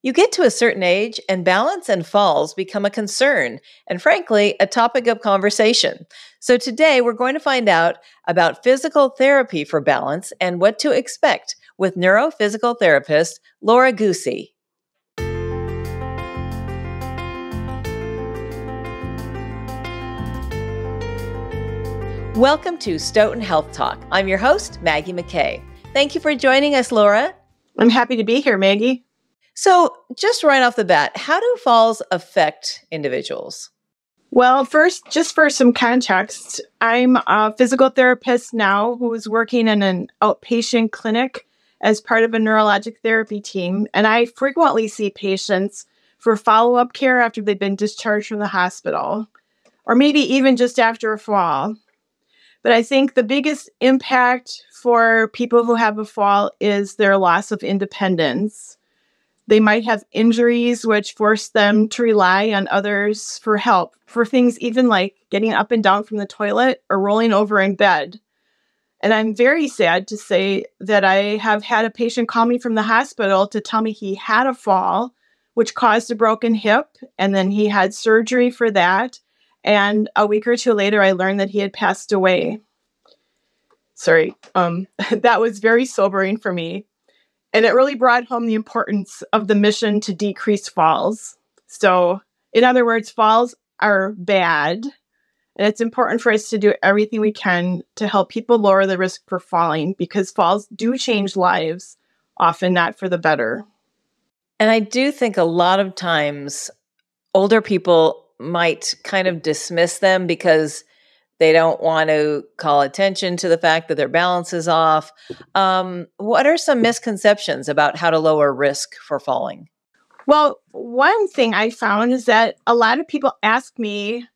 You get to a certain age, and balance and falls become a concern, and frankly, a topic of conversation. So today, we're going to find out about physical therapy for balance and what to expect with neurophysical therapist Laura Goosey. Welcome to Stoughton Health Talk. I'm your host, Maggie McKay. Thank you for joining us, Laura. I'm happy to be here, Maggie. So just right off the bat, how do falls affect individuals? Well, first, just for some context, I'm a physical therapist now who is working in an outpatient clinic as part of a neurologic therapy team. And I frequently see patients for follow-up care after they've been discharged from the hospital, or maybe even just after a fall. But I think the biggest impact for people who have a fall is their loss of independence. They might have injuries which force them to rely on others for help, for things even like getting up and down from the toilet or rolling over in bed. And I'm very sad to say that I have had a patient call me from the hospital to tell me he had a fall, which caused a broken hip, and then he had surgery for that. And a week or two later, I learned that he had passed away. That was very sobering for me. And it really brought home the importance of the mission to decrease falls. So, in other words, falls are bad. And it's important for us to do everything we can to help people lower the risk for falling, because falls do change lives, often not for the better. And I do think a lot of times older people might kind of dismiss them because they don't want to call attention to the fact that their balance is off. What are some misconceptions about how to lower risk for falling? Well, one thing I found is that a lot of people ask me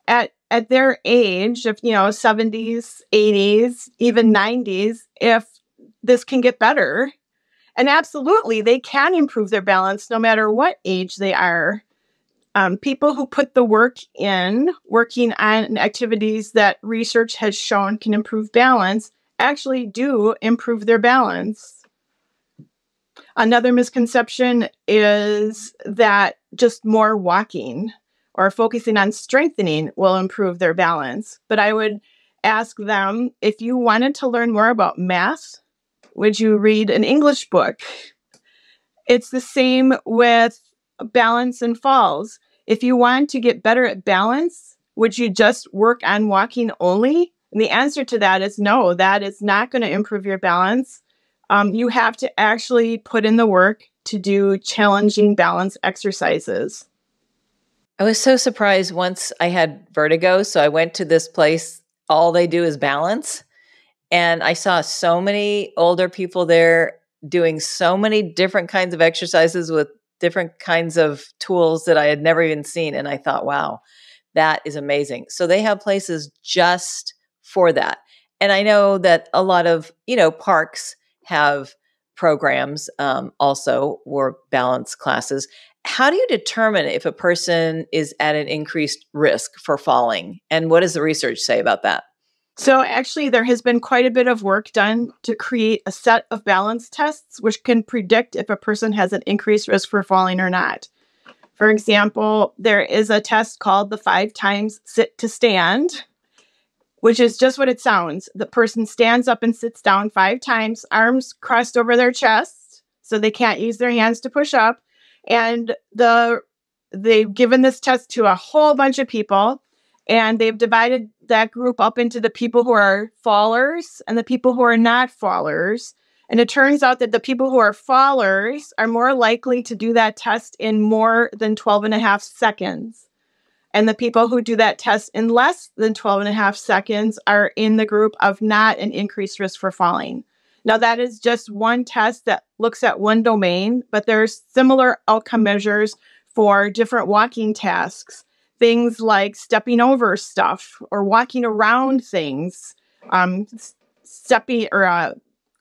at their age of, 70s, 80s, even 90s, if this can get better. And absolutely, they can improve their balance no matter what age they are. People who put the work in, working on activities that research has shown can improve balance, actually do improve their balance. Another misconception is that just more walking or focusing on strengthening will improve their balance. But I would ask them, if you wanted to learn more about math, would you read an English book? It's the same with balance and falls. If you want to get better at balance, would you just work on walking only? And the answer to that is no, that is not going to improve your balance. You have to actually put in the work to do challenging balance exercises. I was so surprised once I had vertigo. So I went to this place, all they do is balance. And I saw so many older people there doing so many different kinds of exercises with different kinds of tools that I had never even seen. And I thought, wow, that is amazing. So they have places just for that. And I know that a lot of, parks have programs also, or balance classes. How do you determine if a person is at an increased risk for falling? And what does the research say about that? So actually, there has been quite a bit of work done to create a set of balance tests which can predict if a person has an increased risk for falling or not. For example, there is a test called the 5 times sit to stand, which is just what it sounds. The person stands up and sits down 5 times, arms crossed over their chest, so they can't use their hands to push up. And they've given this test to a whole bunch of people, and they've divided that group up into the people who are fallers and the people who are not fallers. And it turns out that the people who are fallers are more likely to do that test in more than 12 and a half seconds. And the people who do that test in less than 12 and a half seconds are in the group of not an increased risk for falling. Now, that is just one test that looks at one domain, but there's similar outcome measures for different walking tasks. Things like stepping over stuff or walking around things, stepping or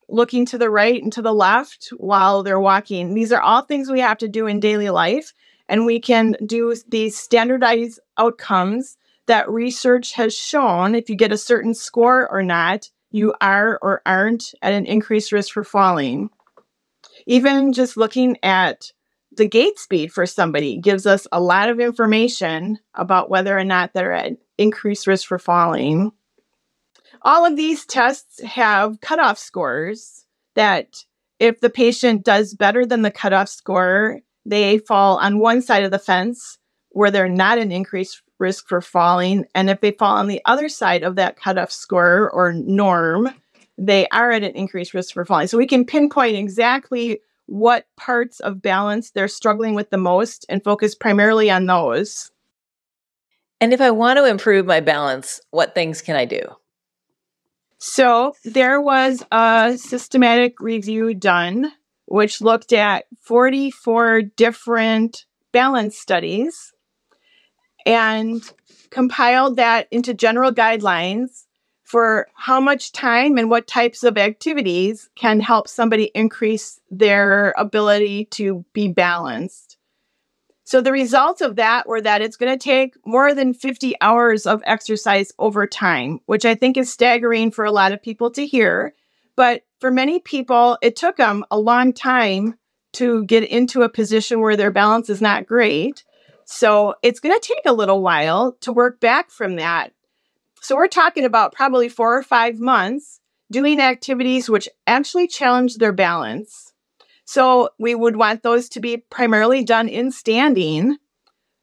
looking to the right and to the left while they're walking. These are all things we have to do in daily life, and we can do these standardized outcomes that research has shown if you get a certain score or not, you are or aren't at an increased risk for falling. Even just looking at the gait speed for somebody gives us a lot of information about whether or not they're at increased risk for falling. All of these tests have cutoff scores that if the patient does better than the cutoff score, they fall on one side of the fence where they're not an increased risk for falling. And if they fall on the other side of that cutoff score or norm, they are at an increased risk for falling. So we can pinpoint exactly what parts of balance they're struggling with the most and focus primarily on those. And if I want to improve my balance, what things can I do? So there was a systematic review done, which looked at 44 different balance studies and compiled that into general guidelines for how much time and what types of activities can help somebody increase their ability to be balanced. So the results of that were that it's going to take more than 50 hours of exercise over time, which I think is staggering for a lot of people to hear. But for many people, it took them a long time to get into a position where their balance is not great. So it's going to take a little while to work back from that. So we're talking about probably 4 or 5 months doing activities which actually challenge their balance. So we would want those to be primarily done in standing,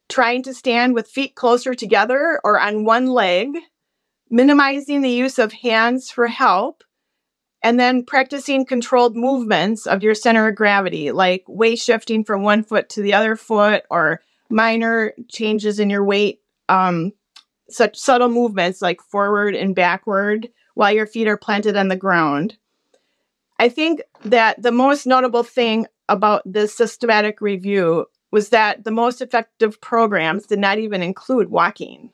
trying to stand with feet closer together or on one leg, minimizing the use of hands for help, and then practicing controlled movements of your center of gravity, like weight shifting from one foot to the other foot or minor changes in your weight, such subtle movements like forward and backward while your feet are planted on the ground. I think that the most notable thing about this systematic review was that the most effective programs did not even include walking.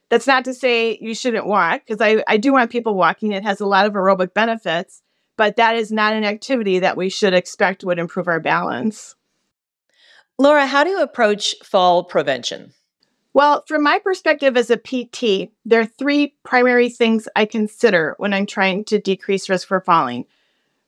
That's not to say you shouldn't walk, because I do want people walking. It has a lot of aerobic benefits, but that is not an activity that we should expect would improve our balance. Laura, how do you approach fall prevention? Well, from my perspective as a PT, there are 3 primary things I consider when I'm trying to decrease risk for falling.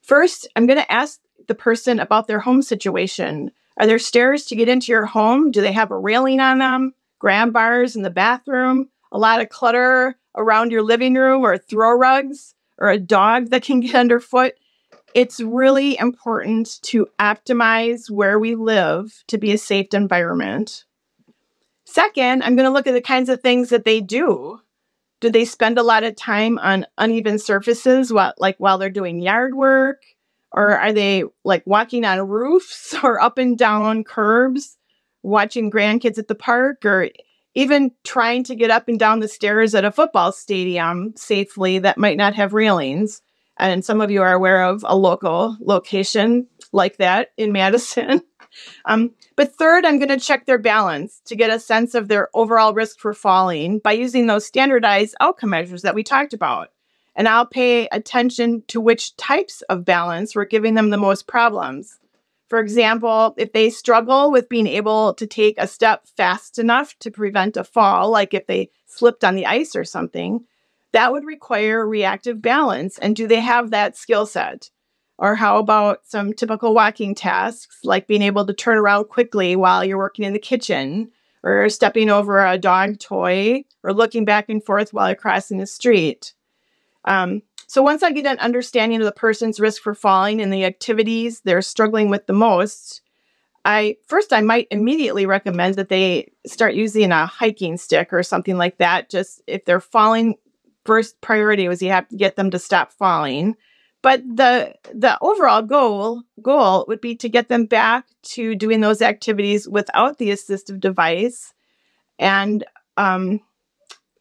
First, I'm going to ask the person about their home situation. Are there stairs to get into your home? Do they have a railing on them? Grab bars in the bathroom? A lot of clutter around your living room or throw rugs or a dog that can get underfoot? It's really important to optimize where we live to be a safe environment. Second, I'm going to look at the kinds of things that they do. Do they spend a lot of time on uneven surfaces while they're doing yard work? Or are they walking on roofs or up and down curbs, watching grandkids at the park, or even trying to get up and down the stairs at a football stadium safely that might not have railings? And some of you are aware of a local location like that in Madison. But third, I'm going to check their balance to get a sense of their overall risk for falling by using those standardized outcome measures that we talked about. And I'll pay attention to which types of balance were giving them the most problems. For example, if they struggle with being able to take a step fast enough to prevent a fall, like if they slipped on the ice or something, that would require reactive balance. And do they have that skill set? Or how about some typical walking tasks, like being able to turn around quickly while you're working in the kitchen, or stepping over a dog toy, or looking back and forth while you're crossing the street? So once I get an understanding of the person's risk for falling and the activities they're struggling with the most, I might immediately recommend that they start using a hiking stick or something like that. Just if they're falling, first priority was you have to get them to stop falling. But the overall goal would be to get them back to doing those activities without the assistive device. And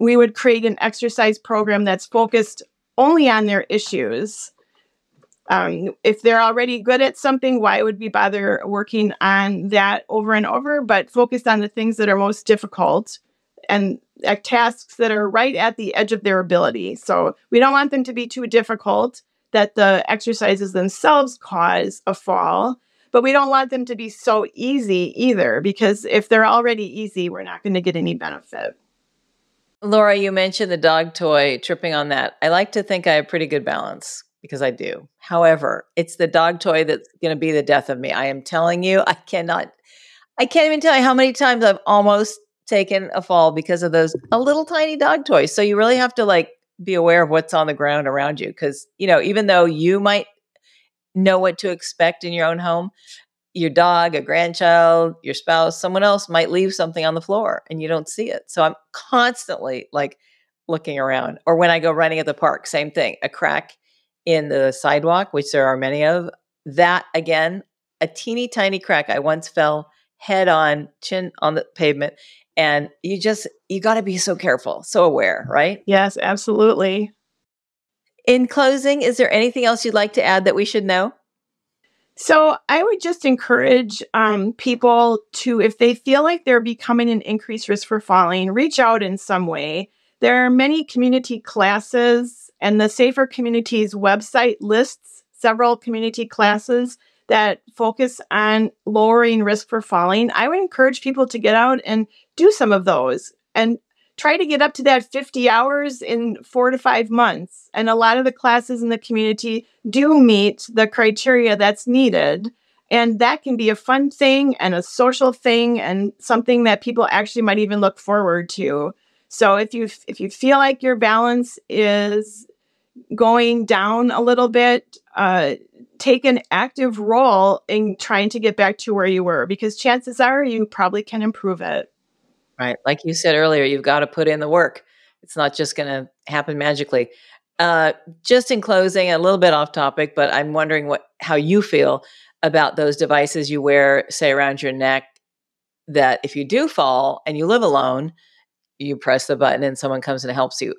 we would create an exercise program that's focused only on their issues. If they're already good at something, why would we bother working on that over and over? But focus on the things that are most difficult and tasks that are right at the edge of their ability. So we don't want them to be too difficult that the exercises themselves cause a fall, but we don't want them to be so easy either, because if they're already easy, we're not going to get any benefit. Laura, you mentioned the dog toy, tripping on that. I like to think I have pretty good balance. because I do. However, it's the dog toy that's going to be the death of me. I am telling you, I can't even tell you how many times I've almost taken a fall because of those a little tiny dog toys. So you really have to like be aware of what's on the ground around you. Cause even though you might know what to expect in your own home, your dog, a grandchild, your spouse, someone else might leave something on the floor and you don't see it. So I'm constantly like looking around. Or when I go running at the park, same thing, a crack in the sidewalk, which there are many of, that again, a teeny tiny crack. I once fell head on, chin on the pavement. And you got to be so careful, so aware, right? Yes, absolutely. In closing, is there anything else you'd like to add that we should know? So I would just encourage people to, if they feel like they're becoming an increased risk for falling, reach out in some way. There are many community classes, and the Safer Communities website lists several community classes that focus on lowering risk for falling. I would encourage people to get out and do some of those and try to get up to that 50 hours in 4 to 5 months. And a lot of the classes in the community do meet the criteria that's needed. And that can be a fun thing and a social thing and something that people actually might even look forward to. So if you feel like your balance is going down a little bit, take an active role in trying to get back to where you were, because chances are you probably can improve it. Right. Like you said earlier, you've got to put in the work. It's not just going to happen magically. Just in closing, a little bit off topic, but I'm wondering how you feel about those devices you wear, say, around your neck, that if you do fall and you live alone, you press the button and someone comes and helps you.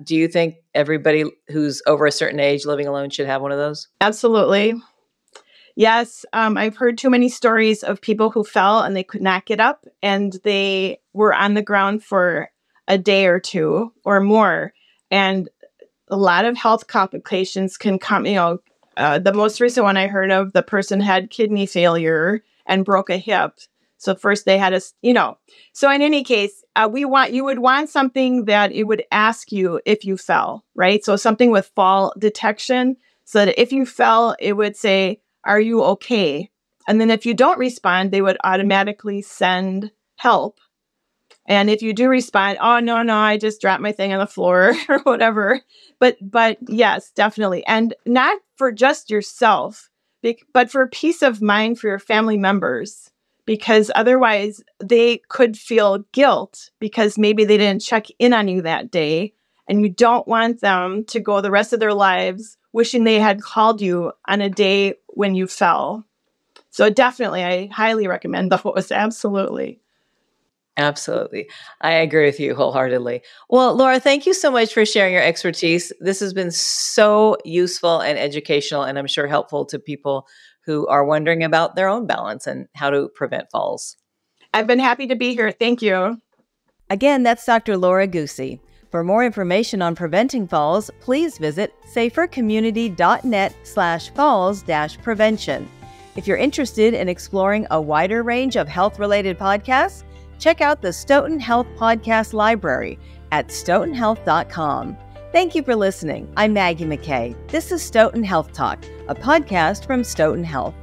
Do you think everybody who's over a certain age living alone should have one of those? Absolutely. Yes, I've heard too many stories of people who fell and they could not get up and they were on the ground for a day or two or more. And a lot of health complications can come, the most recent one I heard of, the person had kidney failure and broke a hip. So first they had so in any case, you would want something that it would ask you if you fell, right? So something with fall detection, so that if you fell, it would say, "Are you okay?" And then if you don't respond, they would automatically send help. And if you do respond, "Oh, no, I just dropped my thing on the floor," or whatever. But yes, definitely. And not for just yourself, but for peace of mind for your family members. Because otherwise they could feel guilt because maybe they didn't check in on you that day. And you don't want them to go the rest of their lives wishing they had called you on a day when you fell. So definitely, I highly recommend those. Absolutely. Absolutely. I agree with you wholeheartedly. Well, Laura, thank you so much for sharing your expertise. This has been so useful and educational, and I'm sure helpful to people who are wondering about their own balance and how to prevent falls. I've been happy to be here. Thank you. Again, that's Dr. Laura Goosey. For more information on preventing falls, please visit safercommunity.net/falls-prevention. If you're interested in exploring a wider range of health-related podcasts, check out the Stoughton Health Podcast Library at stoughtonhealth.com. Thank you for listening. I'm Maggie McKay. This is Stoughton Health Talk, a podcast from Stoughton Health.